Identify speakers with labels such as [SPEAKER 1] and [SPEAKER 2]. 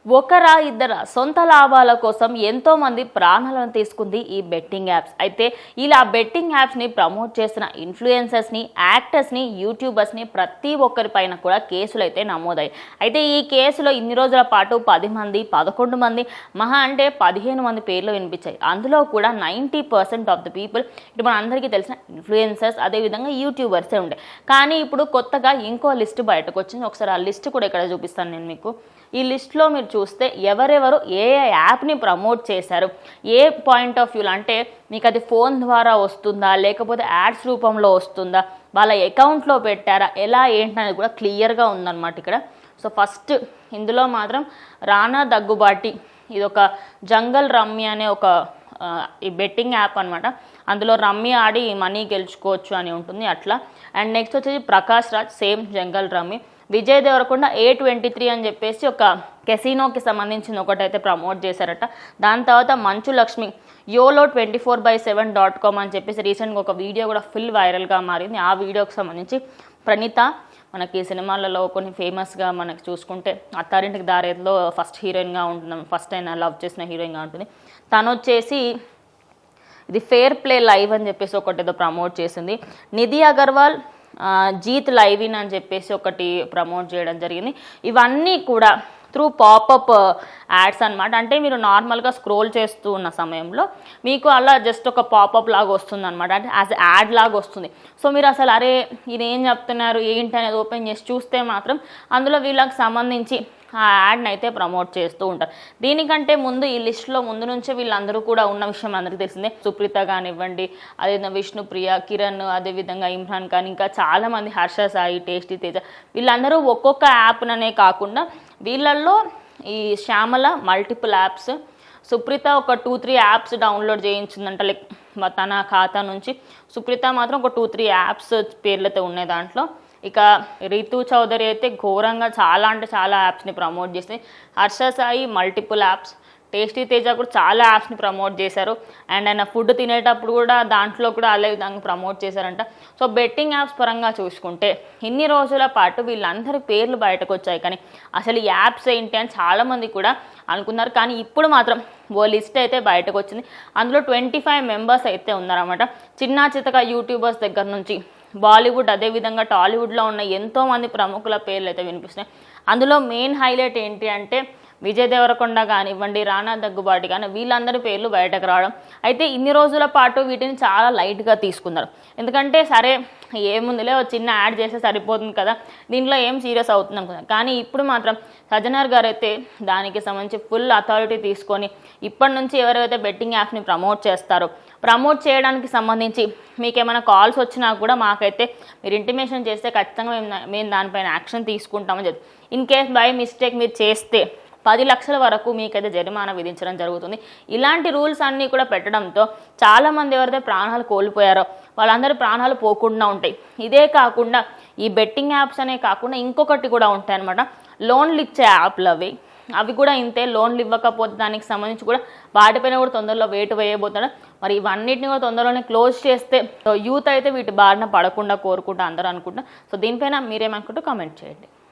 [SPEAKER 1] ఒకరా ఇద్దరా సొంత లాభాల కోసం ఎంతో మంది ప్రాణాలను తీసుకుంది ఈ బెట్టింగ్ యాప్స్. అయితే ఇలా బెట్టింగ్ యాప్స్ని ప్రమోట్ చేసిన ఇన్ఫ్లుయెన్సర్స్ని, యాక్టర్స్ని, యూట్యూబర్స్ని ప్రతి ఒక్కరిపైన కూడా కేసులు అయితే నమోదయ్యాయి. అయితే ఈ కేసులో ఇన్ని రోజుల పాటు 10 మంది, 11 మంది, మహా అంటే 15 మంది పేర్లు వినిపించాయి. అందులో కూడా 90% ఆఫ్ ద పీపుల్ ఇటు మన అందరికీ తెలిసిన ఇన్ఫ్లుయెన్సర్స్, అదేవిధంగా యూట్యూబర్సే ఉండే. కానీ ఇప్పుడు కొత్తగా ఇంకో లిస్ట్ బయటకు వచ్చింది. ఒకసారి ఆ లిస్ట్ కూడా ఇక్కడ చూపిస్తాను నేను మీకు. ఈ లిస్ట్లో మీరు చూస్తే ఎవరెవరు ఏ యాప్ని ప్రమోట్ చేశారు, ఏ పాయింట్ ఆఫ్ వ్యూలో అంటే మీకు అది ఫోన్ ద్వారా వస్తుందా, లేకపోతే యాడ్స్ రూపంలో వస్తుందా, వాళ్ళ అకౌంట్లో పెట్టారా, ఎలా ఏంటనేది కూడా క్లియర్గా ఉందన్నమాట ఇక్కడ. సో ఫస్ట్ ఇందులో మాత్రం రానా దగ్గుబాటి, ఇది ఒక జంగల్ రమ్మీ అనే ఒక ఈ బెట్టింగ్ యాప్ అనమాట. అందులో రమ్మీ ఆడి మనీ గెలుచుకోవచ్చు అని ఉంటుంది అట్లా. అండ్ నెక్స్ట్ వచ్చేసి ప్రకాష్ రాజ్, సేమ్ జంగల్ రమ్మీ. విజయ్ దేవరకొండ A23 అని చెప్పేసి ఒక కెసినోకి సంబంధించిన ఒకటైతే ప్రమోట్ చేశారట. దాని తర్వాత మంచు లక్ష్మి YOLO24/7.com అని చెప్పేసి రీసెంట్గా ఒక వీడియో కూడా ఫుల్ వైరల్గా మారింది. ఆ వీడియోకి సంబంధించి ప్రణీత, మనకి సినిమాలలో కొన్ని ఫేమస్గా మనకి చూసుకుంటే అత్తారింటికి దారేదిలో ఫస్ట్ హీరోయిన్గా ఉంటుంది, ఫస్ట్ అయినా లవ్ చేసిన హీరోయిన్గా ఉంటుంది. తను వచ్చేసి ఇది ఫేర్ ప్లే లైవ్ అని చెప్పేసి ఒకటి ఏదో ప్రమోట్ చేసింది. నిధి అగర్వాల్ జీత్ లైవిన్ అని చెప్పేసి ఒకటి ప్రమోట్ చేయడం జరిగింది. ఇవన్నీ కూడా త్రూ పాపప్ యాడ్స్ అనమాట. అంటే మీరు నార్మల్గా స్క్రోల్ చేస్తూ ఉన్న సమయంలో మీకు అలా జస్ట్ ఒక పాపప్ లాగా వస్తుంది అనమాట. అంటే యాజ్ యాడ్ లాగా వస్తుంది. సో మీరు అసలు అరే ఇది ఏం చెప్తున్నారు ఏంటి అనేది ఓపెన్ చేసి చూస్తే మాత్రం అందులో వీళ్ళకి సంబంధించి ఆ యాడ్ని అయితే ప్రమోట్ చేస్తూ ఉంటారు. దీనికంటే ముందు ఈ లిస్టులో ముందు నుంచే వీళ్ళందరూ కూడా ఉన్న విషయం అందరికీ తెలిసిందే. సుప్రీత కానివ్వండి, అదేవిధంగా విష్ణుప్రియ, కిరణ్, అదేవిధంగా ఇమ్రాన్ ఖాన్, ఇంకా చాలామంది, హర్ష సాయి, టేస్టీ తేజ, వీళ్ళందరూ ఒక్కొక్క యాప్ననే కాకుండా వీళ్ళల్లో ఈ శ్యామల మల్టిపుల్ యాప్స్, సుప్రీత ఒక 2-3 యాప్స్ డౌన్లోడ్ చేయించిందంట లైక్ తన ఖాతా నుంచి. సుప్రీత మాత్రం ఒక 2-3 యాప్స్ పేర్లతో ఉన్నాయి దాంట్లో. ఇక రీతు చౌదరి అయితే ఘోరంగా చాలా అంటే చాలా యాప్స్ని ప్రమోట్ చేసింది. Harsha Sai multiple apps, tasty Teja కూడా చాలా యాప్స్ని ప్రమోట్ చేశారు. అండ్ ఆయన ఫుడ్ తినేటప్పుడు కూడా దాంట్లో కూడా అదే విధంగా ప్రమోట్ చేశారంట. సో బెట్టింగ్ యాప్స్ పరంగా చూసుకుంటే ఇన్ని రోజుల పాటు వీళ్ళందరి పేర్లు బయటకు వచ్చాయి, కానీ అసలు ఈ యాప్స్ ఏంటి అని చాలామంది కూడా అనుకున్నారు. కానీ ఇప్పుడు మాత్రం ఓ లిస్ట్ అయితే బయటకు వచ్చింది. అందులో 25 మెంబర్స్ అయితే ఉన్నారన్నమాట. చిన్న చితక యూట్యూబర్స్ దగ్గర నుంచి బాలీవుడ్, అదేవిధంగా టాలీవుడ్లో ఉన్న ఎంతోమంది ప్రముఖుల పేర్లు అయితే వినిపిస్తున్నాయి. అందులో మెయిన్ హైలైట్ ఏంటి అంటే విజయ్ దేవరకొండ కానివ్వండి, రానా దగ్గుబాటి కానీ వీళ్ళందరి పేర్లు బయటకు రావడం. అయితే ఇన్ని రోజుల పాటు వీటిని చాలా లైట్గా తీసుకున్నారు. ఎందుకంటే సరే ఏముందిలే చిన్న యాడ్ చేస్తే సరిపోతుంది కదా, దీంట్లో ఏం సీరియస్ అవుతుంది అనుకున్నారు. కానీ ఇప్పుడు మాత్రం సజ్జనర్ గారు అయితే దానికి సంబంధించి ఫుల్ అథారిటీ తీసుకొని ఇప్పటి నుంచి ఎవరైతే బెట్టింగ్ యాప్ని ప్రమోట్ చేస్తారో, ప్రమోట్ చేయడానికి సంబంధించి మీకు ఏమైనా కాల్స్ వచ్చినా కూడా మాకైతే మీరు ఇంటిమేషన్ చేస్తే ఖచ్చితంగా మేము దానిపైన యాక్షన్ తీసుకుంటామని చెప్పి, ఇన్ కేస్ బై మిస్టేక్ మీరు చేస్తే 10 లక్షల వరకు మీకైతే జరిమానా విధించడం జరుగుతుంది. ఇలాంటి రూల్స్ అన్నీ కూడా పెట్టడంతో చాలామంది ఎవరైతే ప్రాణాలు కోల్పోయారో వాళ్ళందరి ప్రాణాలు పోకుండా ఉంటాయి. ఇదే కాకుండా ఈ బెట్టింగ్ యాప్స్ అనే కాకుండా ఇంకొకటి కూడా ఉంటాయి అనమాట, లోన్లు ఇచ్చే యాప్లు. అవి కూడా ఇంతే. లోన్లు ఇవ్వకపోతే దానికి సంబంధించి కూడా వాటిపైన కూడా తొందరలో వేటు వేయబోతాడు. మరి ఇవన్నిటిని కూడా తొందరలోనే క్లోజ్ చేస్తే యూత్ అయితే వీటి బారిన పడకుండా కోరుకుంటా అందరూ అనుకుంటా. సో దీనిపైన మీరేమనుకుంటూ కామెంట్ చేయండి.